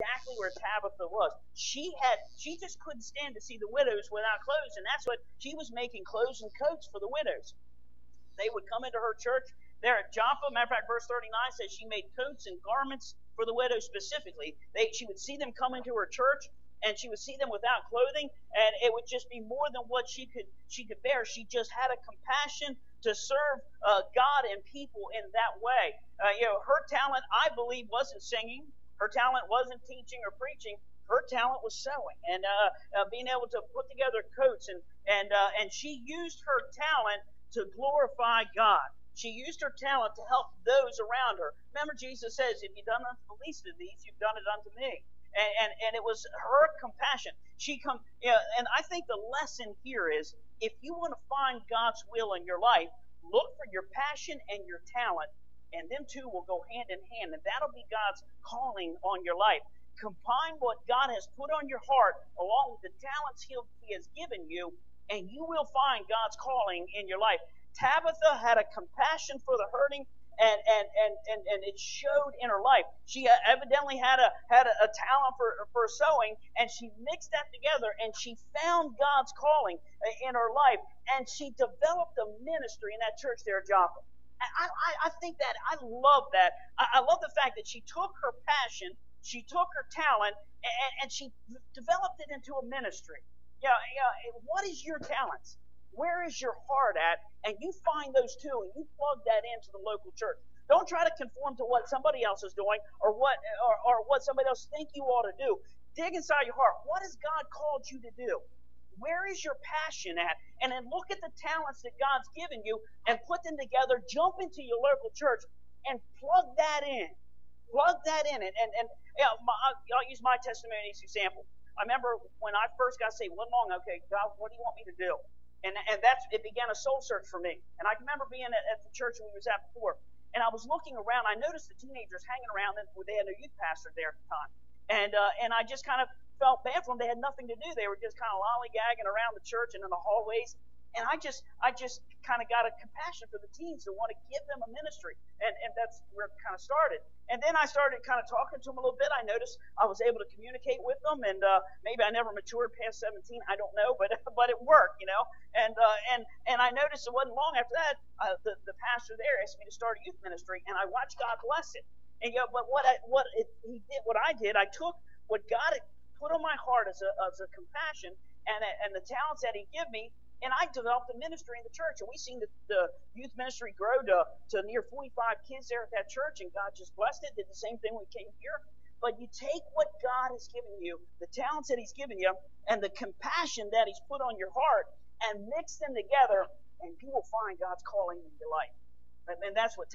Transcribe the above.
exactly where Tabitha was. She just couldn't stand to see the widows without clothes, and that's what she was making, clothes and coats for the widows. They would come into her church there at Joppa. Matter of fact, verse 39 says she made coats and garments for the widows specifically. She would see them come into her church, and she would see them without clothing, and it would just be more than what she could bear. She just had a compassion to serve God and people in that way. Her talent, I believe, wasn't singing. Her talent wasn't teaching or preaching. Her talent was sewing and being able to put together coats, and she used her talent to glorify God. She used her talent to help those around her. Remember, Jesus says, "If you've done unto the least of these, you've done it unto me." And it was her compassion. And I think the lesson here is, if you want to find God's will in your life, look for your passion and your talent, and them two will go hand in hand, and that'll be God's calling on your life. Combine what God has put on your heart along with the talents He has given you, and you will find God's calling in your life. Tabitha had a compassion for the hurting, and it showed in her life. She evidently had a talent for sewing, and she mixed that together, and she found God's calling in her life, and she developed a ministry in that church there at Joppa. I think that, I love that. I love the fact that she took her passion, she took her talent, and she developed it into a ministry. What is your talents? Where is your heart at? And you find those two, and you plug that into the local church. Don't try to conform to what somebody else is doing or what somebody else think you ought to do. Dig inside your heart. What has God called you to do? Where is your passion at? And then look at the talents that God's given you and put them together. Jump into your local church and plug that in. Plug that in. I'll use my testimony as an example. I remember when I first got saved, okay, God, what do you want me to do? And it began a soul search for me. And I remember being at the church we was at before, and I was looking around. I noticed the teenagers hanging around, and they had a youth pastor there at the time. And I just kind of felt bad for them. They had nothing to do. They were just kind of lollygagging around the church and in the hallways. And I just kind of got a compassion for the teens to want to give them a ministry. And that's where it kind of started. And then I started kind of talking to them a little bit. I noticed I was able to communicate with them, and maybe I never matured past 17. I don't know, but it worked, And I noticed it wasn't long after that, the pastor there asked me to start a youth ministry, and I watched God bless it. And but what I did, I took what God had put on my heart as a compassion and the talents that He gave me, and I developed a ministry in the church. And we seen the youth ministry grow to near 45 kids there at that church, and God just blessed it. Did the same thing when we came here. But you take what God has given you, the talents that He's given you, and the compassion that He's put on your heart, and mix them together, and you will find God's calling in your life. And that's what